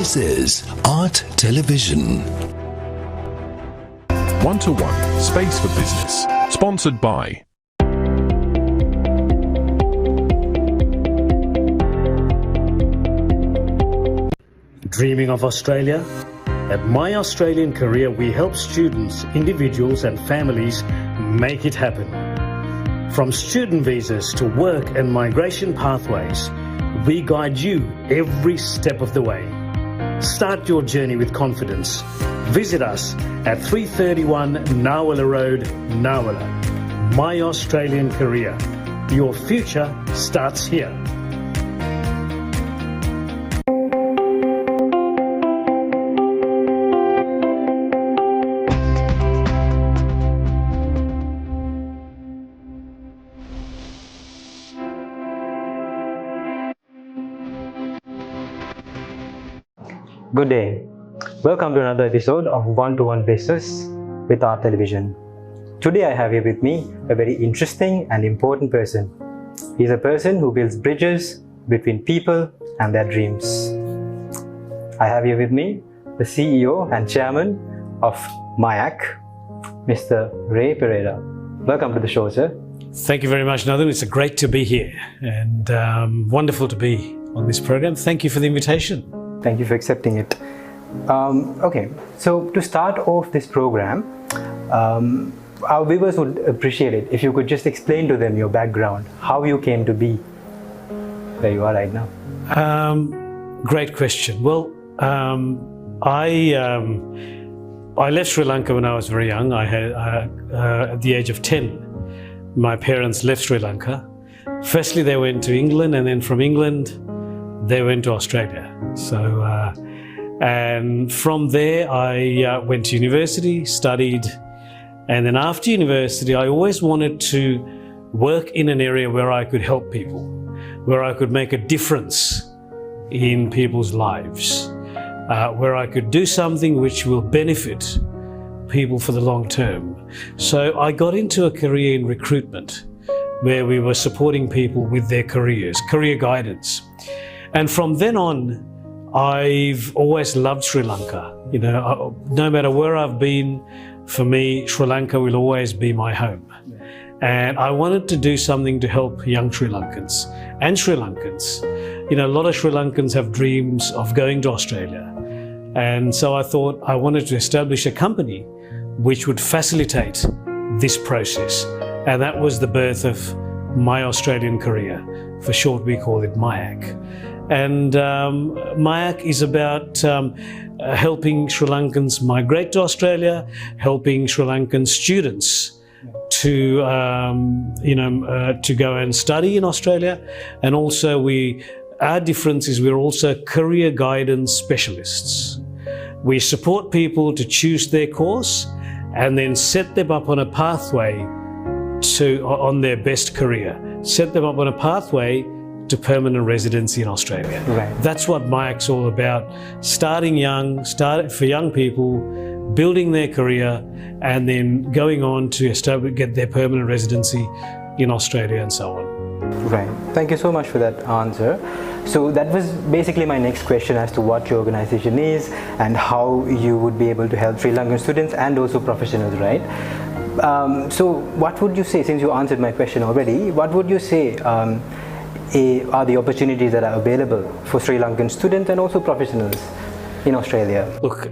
This is Art Television. One-to-One, Space for Business. Sponsored by Dreaming of Australia? At My Australian Career, we help students, individuals and families make it happen. From student visas to work and migration pathways, we guide you every step of the way. Start your journey with confidence. Visit us at 331 Nawala Road, Nawala. My Australian Career. Your future starts here. Good day. Welcome to another episode of One-to-One Business with Art Television. Today I have here with me a very interesting and important person. He's a person who builds bridges between people and their dreams. I have here with me the CEO and Chairman of MYAC, Mr. Perera. Welcome to the show, sir. Thank you very much, Nathan. It's great to be here and wonderful to be on this program. Thank you for the invitation. Thank you for accepting it. Okay, so to start off this program, our viewers would appreciate it if you could just explain to them your background, how you came to be where you are right now. Great question. Well, I left Sri Lanka when I was very young. I had at the age of 10, my parents left Sri Lanka. Firstly, they went to England, and then from England, they went to Australia. So, and from there I went to university, studied, and then after university I always wanted to work in an area where I could help people, where I could make a difference in people's lives, where I could do something which will benefit people for the long term. So I got into a career in recruitment where we were supporting people with their careers, career guidance. And from then on, I've always loved Sri Lanka. You know, no matter where I've been, for me, Sri Lanka will always be my home. And I wanted to do something to help young Sri Lankans and Sri Lankans. You know, a lot of Sri Lankans have dreams of going to Australia. And so I thought I wanted to establish a company which would facilitate this process. And that was the birth of My Australian Career. For short, we call it MYAC. And MYAC is about helping Sri Lankans migrate to Australia, helping Sri Lankan students to to go and study in Australia, and also our difference is we're also career guidance specialists. We support people to choose their course and then set them up on a pathway on their best career, set them up on a pathway to permanent residency in Australia. Right. That's what MYAC's all about. Starting young, for young people, building their career, and then going on to get their permanent residency in Australia and so on. Right. Thank you so much for that answer. So that was basically my next question as to what your organization is and how you would be able to help Sri Lankan students and also professionals, right? So what would you say, since you answered my question already, what would you say are the opportunities that are available for Sri Lankan students and also professionals in Australia? Look,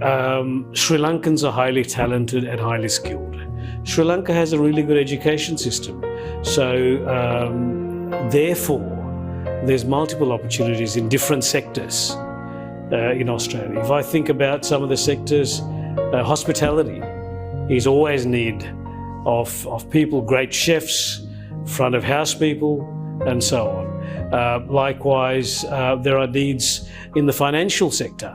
Sri Lankans are highly talented and highly skilled. Sri Lanka has a really good education system. So therefore, there's multiple opportunities in different sectors in Australia. If I think about some of the sectors, hospitality is always in need of people, great chefs, front of house people, and so on. Likewise, there are needs in the financial sector.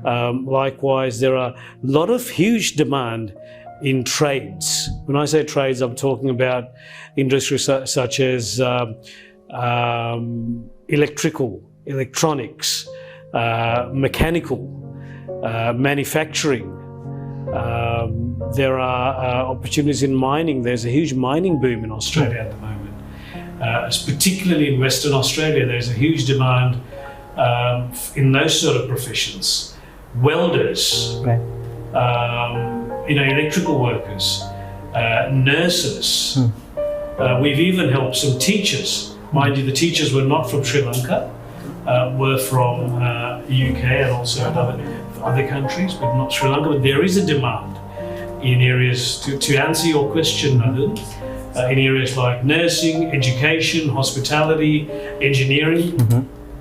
Likewise, there are a lot of huge demand in trades. When I say trades, I'm talking about industries such as electrical, electronics, mechanical, manufacturing. There are opportunities in mining. There's a huge mining boom in Australia at the moment. Particularly in Western Australia, there's a huge demand in those sort of professions, welders, Right. Electrical workers, nurses. We've even helped some teachers. Mind you, the teachers were not from Sri Lanka, were from UK and also other countries, but not Sri Lanka. But there is a demand in areas, to answer your question, Nadine, in areas like nursing, education, hospitality, engineering.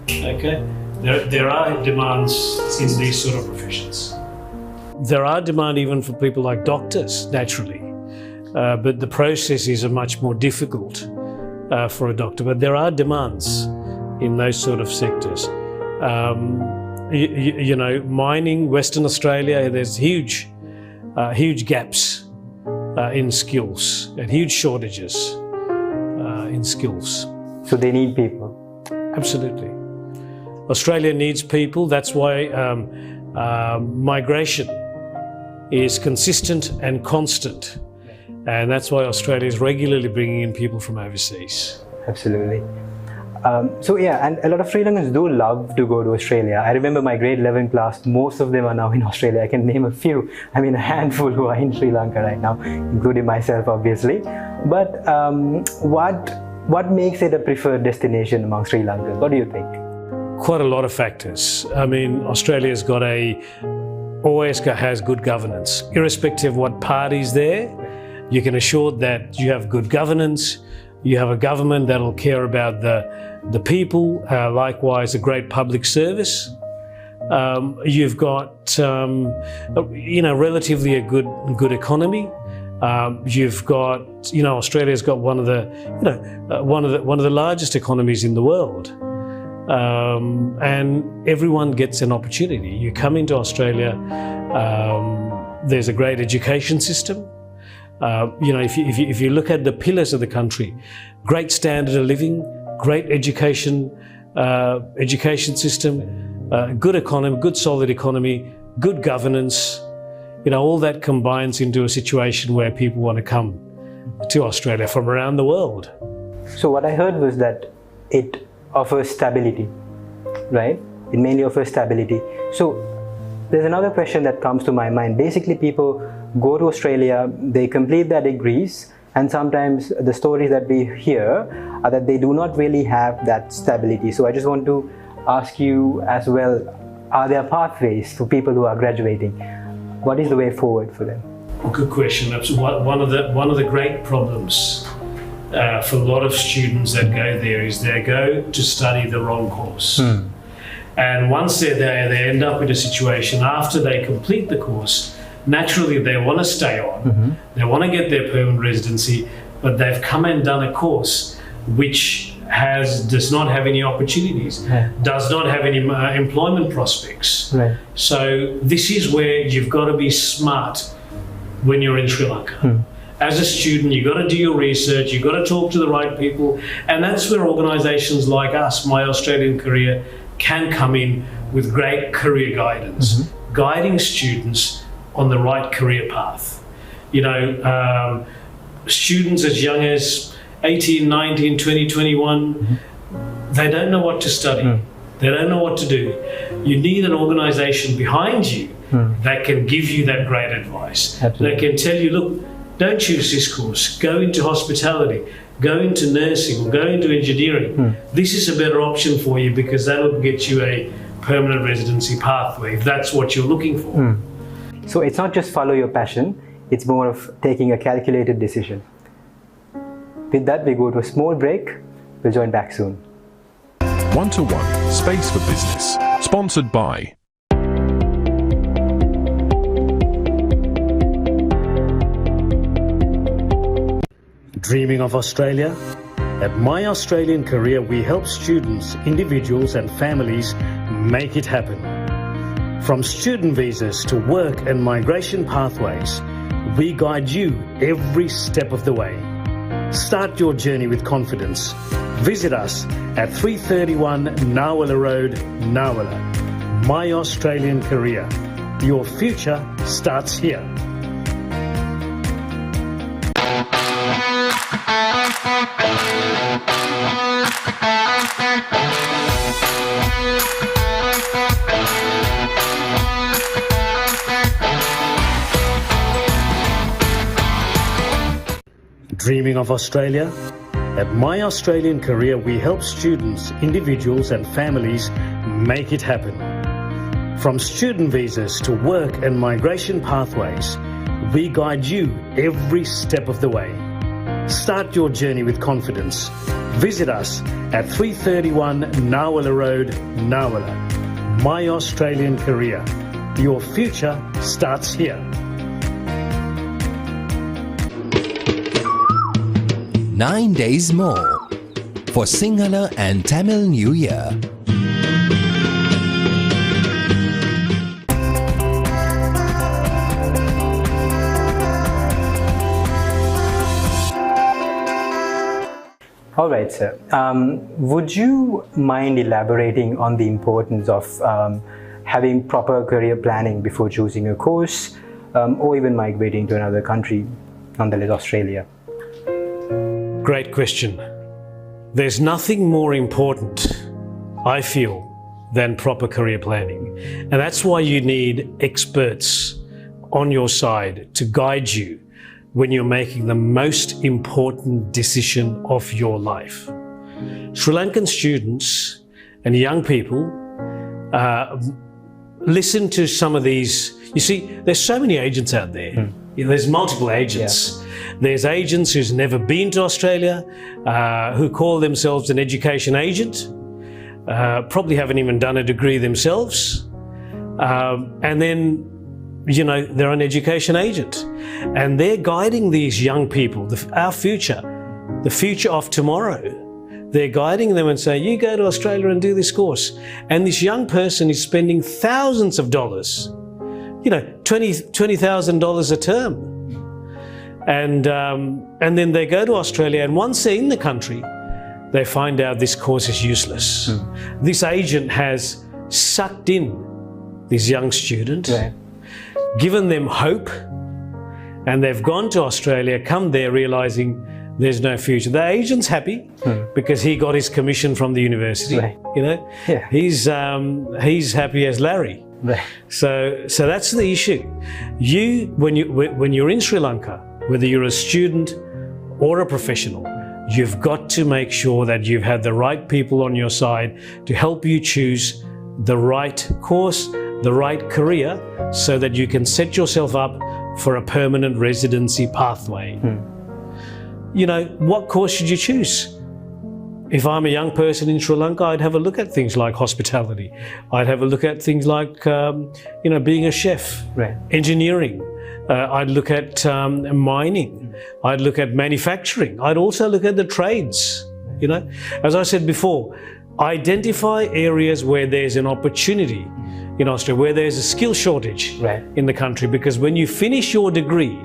Okay, there are demands in these sort of professions. There are demand even for people like doctors, naturally, but the process is much more difficult for a doctor. But there are demands in those sort of sectors. Mining, Western Australia, there's huge gaps in skills and huge shortages in skills. So they need people. Absolutely. Australia needs people. That's why migration is consistent and constant. And that's why Australia is regularly bringing in people from overseas. Absolutely. And a lot of Sri Lankans do love to go to Australia. I remember my grade 11 class, most of them are now in Australia. I can name a few, a handful who are in Sri Lanka right now, including myself, obviously. But what makes it a preferred destination among Sri Lankans? What do you think? Quite a lot of factors. Australia's always has good governance. Irrespective of what party's there, you can assure that you have good governance. You have a government that'll care about the people, likewise a great public service. You've got, relatively a good economy. You've got, Australia's got one of the largest economies in the world, and everyone gets an opportunity. You come into Australia, there's a great education system. If you look at the pillars of the country, great standard of living, great education system, good economy, good solid economy, good governance, all that combines into a situation where people want to come to Australia from around the world. So what I heard was that it offers stability, right? It mainly offers stability. So there's another question that comes to my mind. Basically, people go to Australia, they complete their degrees, and sometimes the stories that we hear are that they do not really have that stability. So I just want to ask you as well, are there pathways for people who are graduating? What is the way forward for them? Good question. One of the great problems for a lot of students that go there is they go to study the wrong course. And once they're there, they end up in a situation after they complete the course. Naturally, they want to stay on, they want to get their permanent residency, but they've come and done a course which does not have any opportunities, does not have any employment prospects. Right. So this is where you've got to be smart when you're in Sri Lanka. As a student, you've got to do your research, you've got to talk to the right people, and that's where organisations like us, My Australian Career, can come in with great career guidance, guiding students on the right career path. Students as young as 18, 19, 20, 21, they don't know what to study. They don't know what to do. You need an organisation behind you that can give you that great advice. Absolutely. That can tell you, look, don't choose this course, go into hospitality, go into nursing, or go into engineering. This is a better option for you because that'll get you a permanent residency pathway if that's what you're looking for. So it's not just follow your passion, it's more of taking a calculated decision. With that, we go to a small break. We'll join back soon. One-to-one, Space for Business, sponsored by Dreaming of Australia? At My Australian Career, we help students, individuals and families make it happen. From student visas to work and migration pathways, we guide you every step of the way. Start your journey with confidence. Visit us at 331 Nawala Road, Nawala. My Australian Career. Your future starts here. Dreaming of Australia? At My Australian Career, we help students, individuals and families make it happen. From student visas to work and migration pathways, we guide you every step of the way. Start your journey with confidence. Visit us at 331 Nawala Road, Nawala. My Australian Career. Your future starts here. 9 days more for Sinhala and Tamil New Year. All right, sir. Would you mind elaborating on the importance of having proper career planning before choosing a course or even migrating to another country, nonetheless Australia? Great question. There's nothing more important, I feel, than proper career planning. And that's why you need experts on your side to guide you when you're making the most important decision of your life. Sri Lankan students and young people listen to some of these. You see, there's so many agents out there. There's multiple agents. Yeah. There's agents who's never been to Australia, who call themselves an education agent, probably haven't even done a degree themselves. And then, you know, they're an education agent. And they're guiding these young people, our future, the future of tomorrow. They're guiding them and saying, you go to Australia and do this course. And this young person is spending thousands of dollars, you know, $20,000 a term. And then they go to Australia, and once they're in the country, they find out this course is useless. This agent has sucked in this young student, given them hope, and they've gone to Australia, come there realizing there's no future. The agent's happy because he got his commission from the university. You know, he's happy as Larry. So that's the issue. When you're in Sri Lanka, whether you're a student or a professional, you've got to make sure that you've had the right people on your side to help you choose the right course, the right career, so that you can set yourself up for a permanent residency pathway. You know, what course should you choose? If I'm a young person in Sri Lanka, I'd have a look at things like hospitality. I'd have a look at things like, you know, being a chef, engineering. I'd look at mining. I'd look at manufacturing. I'd also look at the trades. You know, as I said before, identify areas where there's an opportunity in Australia, where there's a skill shortage in the country, because when you finish your degree,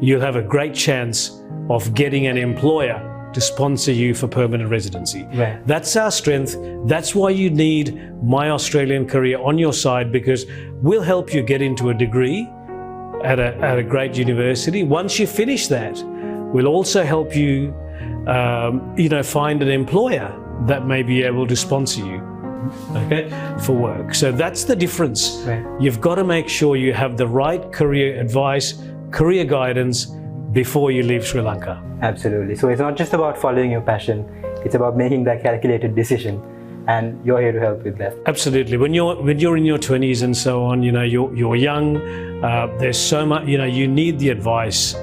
you'll have a great chance of getting an employer to sponsor you for permanent residency. That's our strength. That's why you need My Australian Career on your side, because we'll help you get into a degree at a great university. Once you finish that, we'll also help you, you know, find an employer that may be able to sponsor you, for work. So that's the difference. You've got to make sure you have the right career advice, career guidance before you leave Sri Lanka. Absolutely. So it's not just about following your passion, it's about making that calculated decision, and you're here to help with that. Absolutely. When you're in your 20s and so on, you know, you're young, there's so much, you know, you need the advice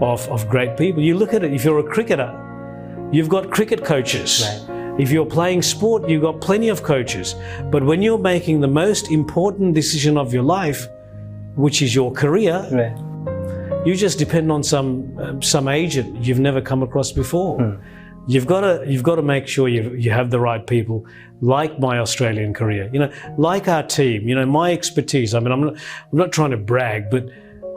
of great people. You look at it, if you're a cricketer, you've got cricket coaches. If you're playing sport, you've got plenty of coaches. But when you're making the most important decision of your life, which is your career, you just depend on some agent you've never come across before. You've got to make sure you have the right people, like My Australian Career, you know, like our team. You know, my expertise. I mean, I'm not trying to brag, but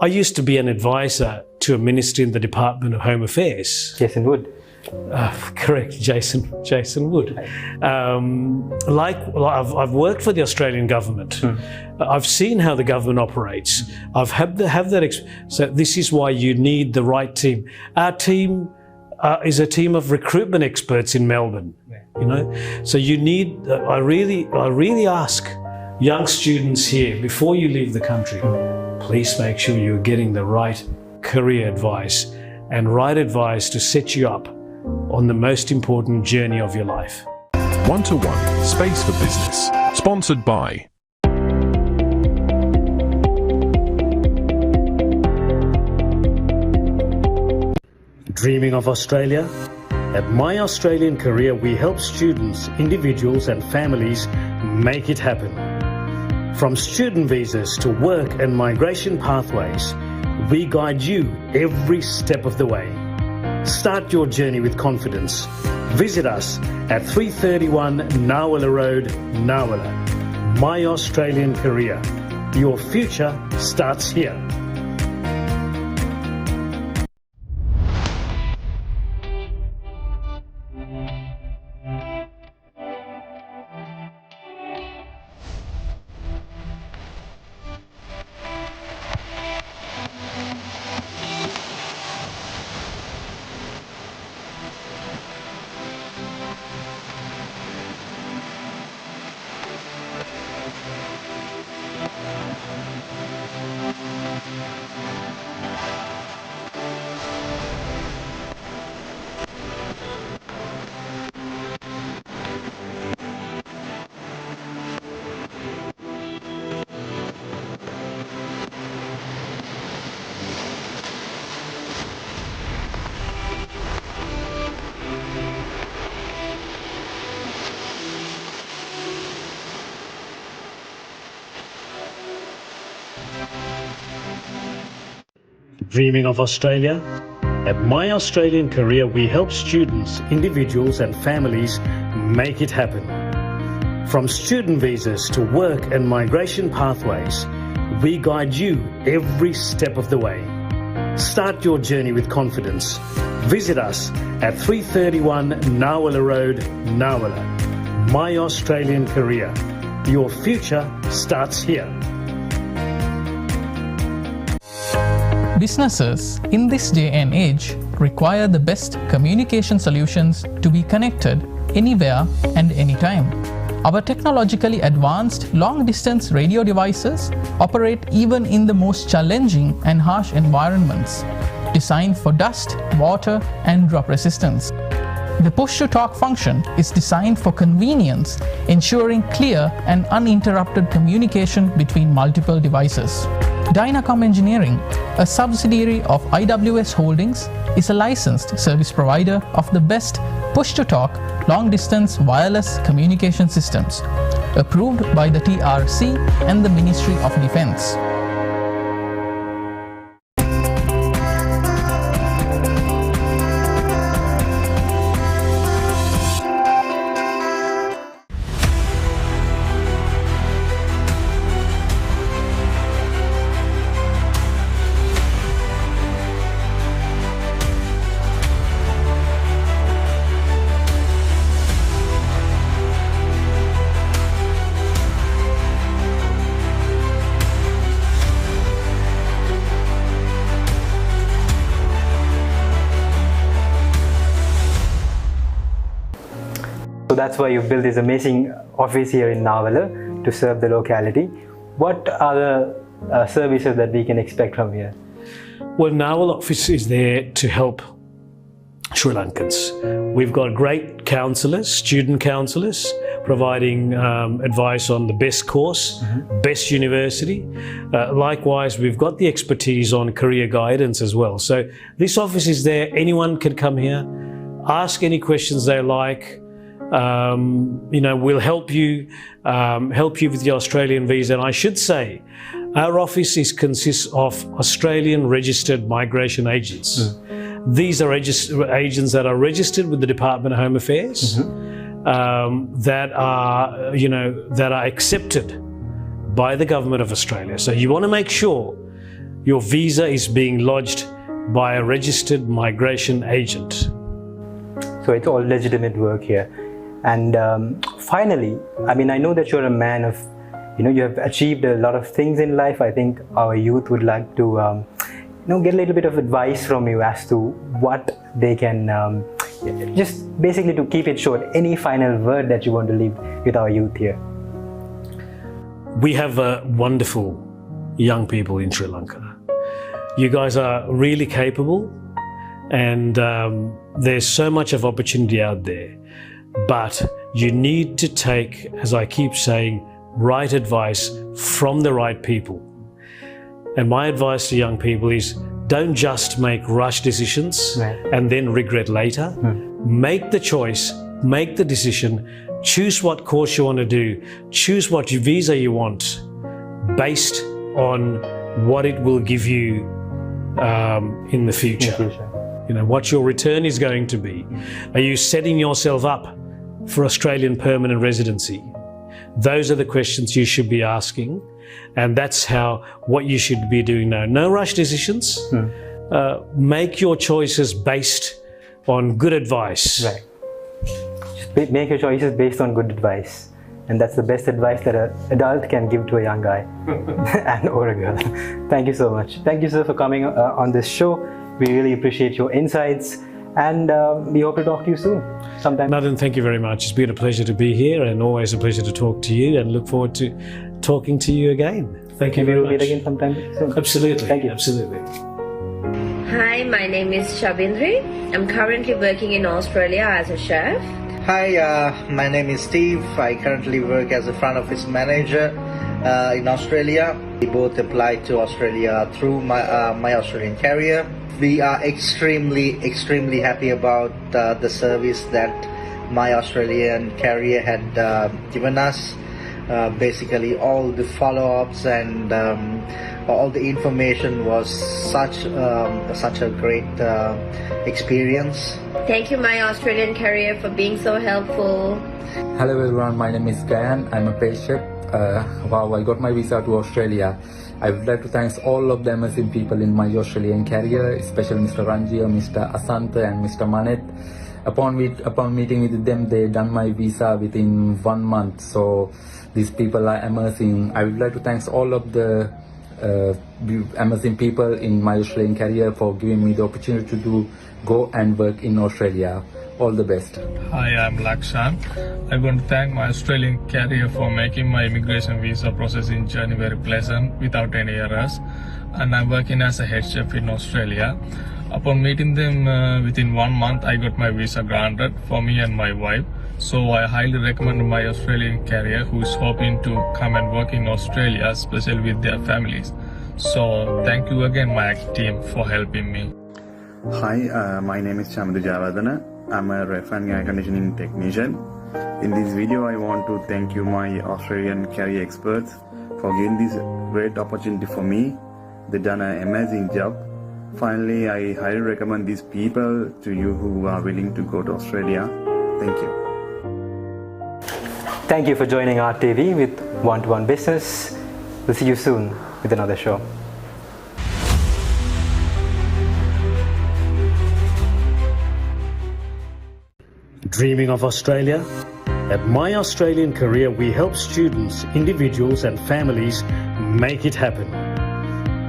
I used to be an advisor to a minister in the Department of Home Affairs. Jason Wood. Correct, Jason Wood. I've worked for the Australian government. I've seen how the government operates. I've had that. So this is why you need the right team. Our team is a team of recruitment experts in Melbourne. You know, so you need. I really ask young students here, before you leave the country, please make sure you're getting the right career advice and right advice to set you up on the most important journey of your life. One-to-one Space for Business. Sponsored by Dreaming of Australia? At My Australian Career, we help students, individuals and families make it happen. From student visas to work and migration pathways, we guide you every step of the way. Start your journey with confidence. Visit us at 331 Nawala Road, Nawala. My Australian Career. Your future starts here. Dreaming of Australia? At My Australian Career, we help students, individuals and families make it happen. From student visas to work and migration pathways, we guide you every step of the way. Start your journey with confidence. Visit us at 331 Nawala Road, Nawala. My Australian Career. Your future starts here. Businesses in this day and age require the best communication solutions to be connected anywhere and anytime. Our technologically advanced long-distance radio devices operate even in the most challenging and harsh environments, designed for dust, water, and drop resistance. The push-to-talk function is designed for convenience, ensuring clear and uninterrupted communication between multiple devices. Dynacom Engineering, a subsidiary of IWS Holdings, is a licensed service provider of the best push-to-talk long-distance wireless communication systems, approved by the TRC and the Ministry of Defence. So that's why you've built this amazing office here in Nawala to serve the locality. What are the services that we can expect from here? Well, Nawala office is there to help Sri Lankans. We've got great counsellors, student counsellors, providing advice on the best course, best university. Likewise, we've got the expertise on career guidance as well. So this office is there. Anyone can come here, ask any questions they like. We'll help you with your Australian visa. And I should say, our office consists of Australian registered migration agents. These are agents that are registered with the Department of Home Affairs, that are accepted by the Government of Australia. So you want to make sure your visa is being lodged by a registered migration agent. So it's all legitimate work here. And finally, I know that you're a man of, you have achieved a lot of things in life. I think our youth would like to, get a little bit of advice from you as to what they can, just basically to keep it short, any final word that you want to leave with our youth here. We have wonderful young people in Sri Lanka. You guys are really capable. and there's so much of opportunity out there. But you need to take, as I keep saying, right advice from the right people. And my advice to young people is don't just make rush decisions and then regret later. Make the choice, make the decision, choose what course you want to do, choose what visa you want based on what it will give you in the future. You know, what your return is going to be. Are you setting yourself up for Australian permanent residency? Those are the questions you should be asking, and that's what you should be doing now. No rush decisions. Make your choices based on good advice. Right. Just make your choices based on good advice, and that's the best advice that an adult can give to a young guy and or a girl. Thank you so much. Thank you, sir, for coming on this show. We really appreciate your insights, and we hope to talk to you soon sometime. Nadan, thank you very much. It's been a pleasure to be here, and always a pleasure to talk to you, and look forward to talking to you again. Thank you very much. We'll meet again sometime soon. Absolutely. Thank you. Absolutely. Hi, my name is Shabindri. I'm currently working in Australia as a chef. Hi, my name is Steve. I currently work as a front office manager in Australia. We both applied to Australia through my Australian Career. We are extremely happy about the service that My Australian Career had given us. Basically, all the follow-ups and all the information was such a great experience. Thank you, My Australian Career, for being so helpful. Hello everyone, my name is Gayan. I'm a paid chef. Wow, I got my visa to Australia. I would like to thank all of the amazing people in my Australian career, especially Mr. Ranj, Mr. Asanta and Mr. Manet. Upon meeting with them, they done my visa within 1 month. So these people are amazing. I would like to thank all of the amazing people in my Australian career for giving me the opportunity to go and work in Australia. All the best. Hi, I'm Lakshan. I want to thank my Australian career for making my immigration visa processing journey very pleasant without any errors. And I'm working as a head chef in Australia. Upon meeting them within 1 month, I got my visa granted for me and my wife. So I highly recommend my Australian career who is hoping to come and work in Australia, especially with their families. So thank you again, MYAC team, for helping me. Hi, my name is Chamandu Javadana. I'm a ref and air conditioning technician. In this video, I want to thank you, my Australian career experts, for giving this great opportunity for me. They've done an amazing job. Finally, I highly recommend these people to you who are willing to go to Australia. Thank you. Thank you for joining RTV with One-to-One Business. We'll see you soon with another show. Dreaming of Australia? At My Australian Career, we help students, individuals and families make it happen.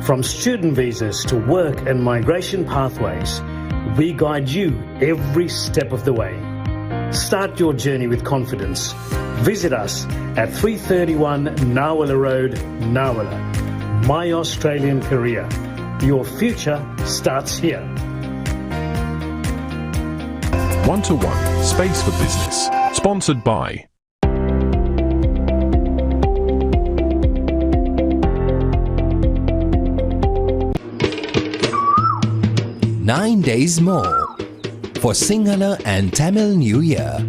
From student visas to work and migration pathways, we guide you every step of the way. Start your journey with confidence. Visit us at 331 Nawala Road, Nawala. My Australian Career. Your future starts here. One-to-One, Space for Business. Sponsored by 9 days more for Sinhala and Tamil New Year.